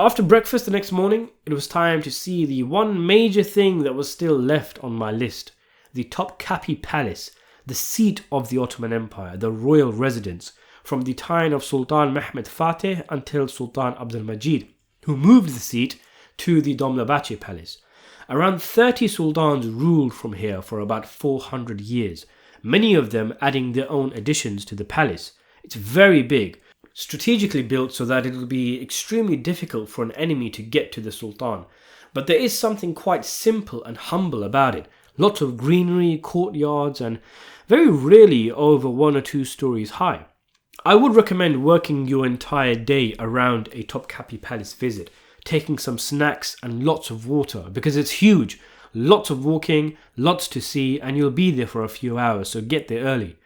After breakfast the next morning, it was time to see the one major thing that was still left on my list. The Topkapi Palace, the seat of the Ottoman Empire, the royal residence, from the time of Sultan Mehmed Fateh until Sultan Abdul Majid, who moved the seat to the Dolmabahce Palace. Around 30 sultans ruled from here for about 400 years, many of them adding their own additions to the palace. It's very big, strategically built so that it will be extremely difficult for an enemy to get to the sultan. But there is something quite simple and humble about it. Lots of greenery, courtyards, and very rarely over 1 or 2 stories high. I would recommend working your entire day around a Topkapi Palace visit, taking some snacks and lots of water, because it's huge. Lots of walking, lots to see, and you'll be there for a few hours, so get there early.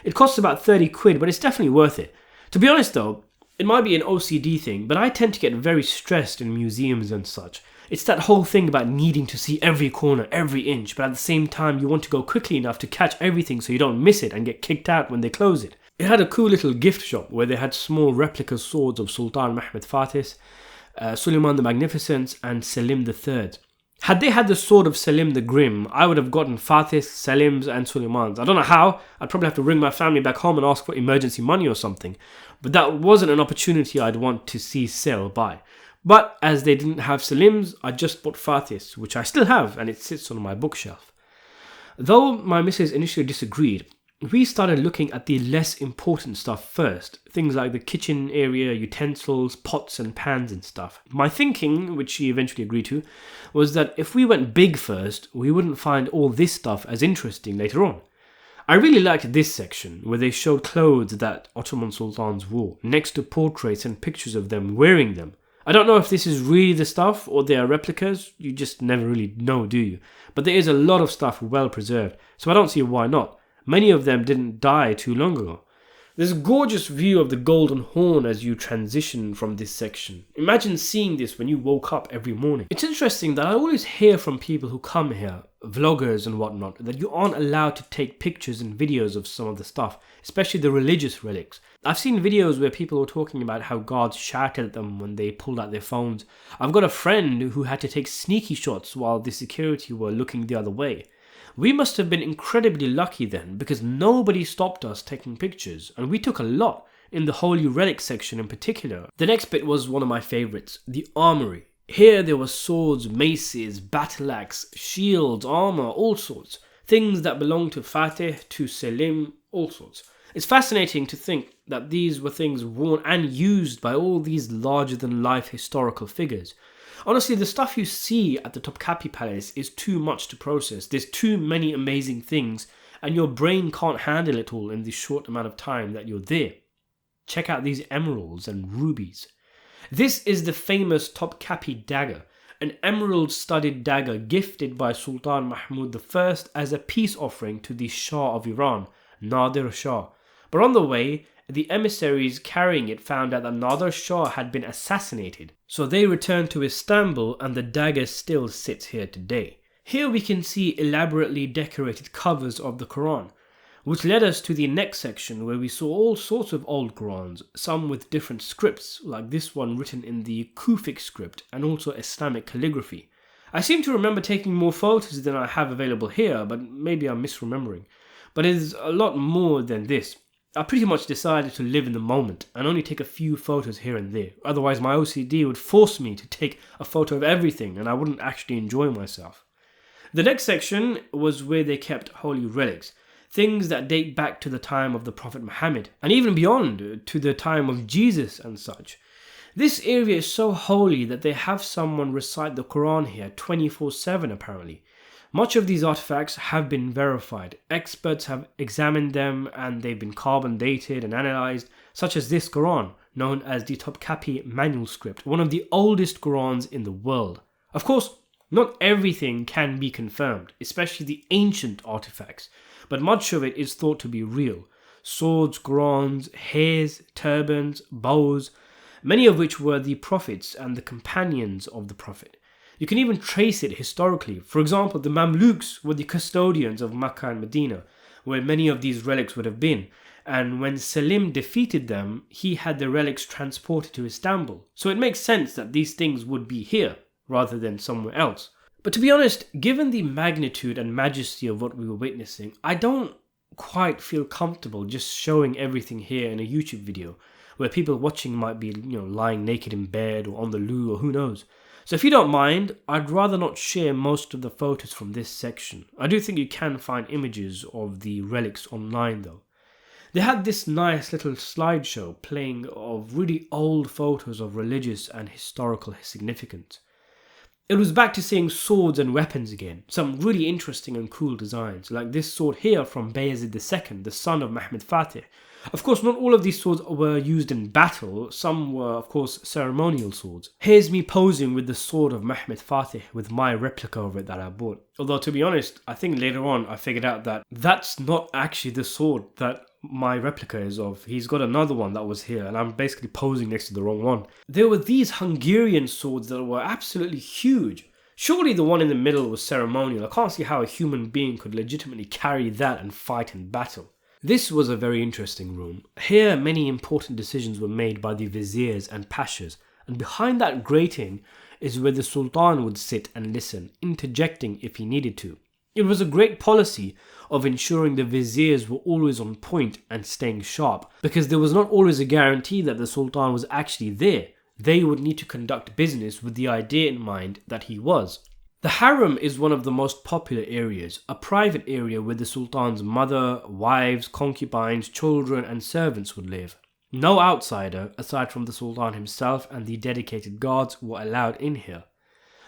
It costs about 30 quid, but it's definitely worth it. To be honest though, it might be an OCD thing, but I tend to get very stressed in museums and such. It's that whole thing about needing to see every corner, every inch, but at the same time you want to go quickly enough to catch everything so you don't miss it and get kicked out when they close it. It had a cool little gift shop where they had small replica swords of Sultan Mehmed Fateh, Suleiman the Magnificent, and Selim III. Had they had the sword of Selim the Grim, I would have gotten Fatih's, Selim's, and Suleiman's. I don't know how. I'd probably have to ring my family back home and ask for emergency money or something. But that wasn't an opportunity I'd want to see sell by. But as they didn't have Selim's, I just bought Fatih's, which I still have, and it sits on my bookshelf. Though my missus initially disagreed, we started looking at the less important stuff first. Things like the kitchen area, utensils, pots and pans and stuff. My thinking, which she eventually agreed to, was that if we went big first, we wouldn't find all this stuff as interesting later on. I really liked this section, where they showed clothes that Ottoman sultans wore, next to portraits and pictures of them wearing them. I don't know if this is really the stuff or they are replicas, you just never really know, do you? But there is a lot of stuff well preserved, so I don't see why not. Many of them didn't die too long ago. There's a gorgeous view of the Golden Horn as you transition from this section. Imagine seeing this when you woke up every morning. It's interesting that I always hear from people who come here, vloggers and whatnot, that you aren't allowed to take pictures and videos of some of the stuff, especially the religious relics. I've seen videos where people were talking about how guards shouted at them when they pulled out their phones. I've got a friend who had to take sneaky shots while the security were looking the other way. We must have been incredibly lucky then, because nobody stopped us taking pictures, and we took a lot, in the Holy Relic section in particular. The next bit was one of my favourites, the armoury. Here there were swords, maces, battle axe, shields, armour, all sorts. Things that belonged to Fateh, to Selim, all sorts. It's fascinating to think that these were things worn and used by all these larger-than-life historical figures. Honestly, the stuff you see at the Topkapi Palace is too much to process. There's too many amazing things, and your brain can't handle it all in the short amount of time that you're there. Check out these emeralds and rubies. This is the famous Topkapi dagger, an emerald-studded dagger gifted by Sultan Mahmud I as a peace offering to the Shah of Iran, Nadir Shah. But on the way, the emissaries carrying it found out that Nadir Shah had been assassinated, so they returned to Istanbul and the dagger still sits here today. Here we can see elaborately decorated covers of the Quran, which led us to the next section where we saw all sorts of old Qurans, some with different scripts, like this one written in the Kufic script and also Islamic calligraphy. I seem to remember taking more photos than I have available here, but maybe I'm misremembering. But it is a lot more than this. I pretty much decided to live in the moment and only take a few photos here and there. Otherwise my OCD would force me to take a photo of everything and I wouldn't actually enjoy myself. The next section was where they kept holy relics, things that date back to the time of the Prophet Muhammad and even beyond to the time of Jesus and such. This area is so holy that they have someone recite the Quran here 24/7 apparently. Much of these artifacts have been verified. Experts have examined them and they've been carbon dated and analysed, such as this Quran, known as the Topkapi manuscript, one of the oldest Qurans in the world. Of course, not everything can be confirmed, especially the ancient artifacts, but much of it is thought to be real. Swords, Qurans, hairs, turbans, bows, many of which were the Prophets and the companions of the Prophet. You can even trace it historically. For example, the Mamluks were the custodians of Makkah and Medina, where many of these relics would have been. and when Selim defeated them, he had the relics transported to Istanbul. So it makes sense that these things would be here, rather than somewhere else. But to be honest, given the magnitude and majesty of what we were witnessing, I don't quite feel comfortable just showing everything here in a YouTube video, where people watching might be, lying naked in bed or on the loo or who knows. So if you don't mind, I'd rather not share most of the photos from this section. I do think you can find images of the relics online though. They had this nice little slideshow playing of really old photos of religious and historical significance. It was back to seeing swords and weapons again, some really interesting and cool designs, like this sword here from Bayezid II, the son of Mehmed Fatih. Of course, not all of these swords were used in battle, some were of course ceremonial swords. Here's me posing with the sword of Mehmed Fatih with my replica of it that I bought. Although to be honest, I think later on I figured out that that's not actually the sword that my replica is of. He's got another one that was here and I'm basically posing next to the wrong one. There were these Hungarian swords that were absolutely huge. Surely the one in the middle was ceremonial. I can't see how a human being could legitimately carry that and fight in battle. This was a very interesting room. Here many important decisions were made by the viziers and pashas, and behind that grating is where the sultan would sit and listen, interjecting if he needed to. It was a great policy of ensuring the viziers were always on point and staying sharp, because there was not always a guarantee that the sultan was actually there. They would need to conduct business with the idea in mind that he was. The harem is one of the most popular areas, a private area where the sultan's mother, wives, concubines, children and servants would live. No outsider, aside from the sultan himself and the dedicated guards, were allowed in here.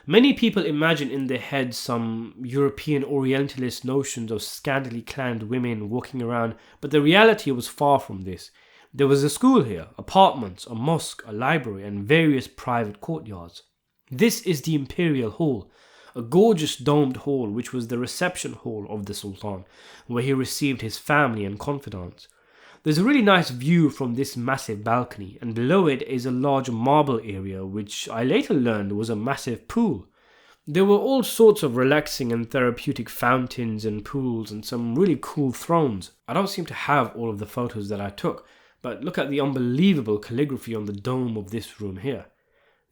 Many people imagine in their heads some European Orientalist notions of scantily clad women walking around, but the reality was far from this. There was a school here, apartments, a mosque, a library and various private courtyards. This is the Imperial Hall, a gorgeous domed hall which was the reception hall of the Sultan, where he received his family and confidants. There's a really nice view from this massive balcony, and below it is a large marble area which I later learned was a massive pool. There were all sorts of relaxing and therapeutic fountains and pools and some really cool thrones. I don't seem to have all of the photos that I took, but look at the unbelievable calligraphy on the dome of this room here.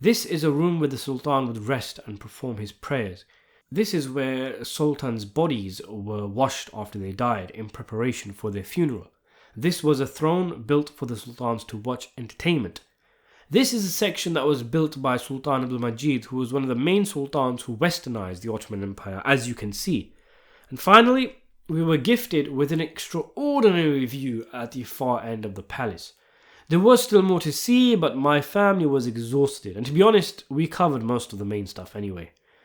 This is a room where the Sultan would rest and perform his prayers. This is where Sultan's bodies were washed after they died in preparation for their funeral. This was a throne built for the Sultans to watch entertainment. This is a section that was built by Sultan Abdul Majid, who was one of the main sultans who westernized the Ottoman Empire, as you can see. And finally, we were gifted with an extraordinary view at the far end of the palace. There was still more to see, but my family was exhausted, and to be honest, we covered most of the main stuff anyway.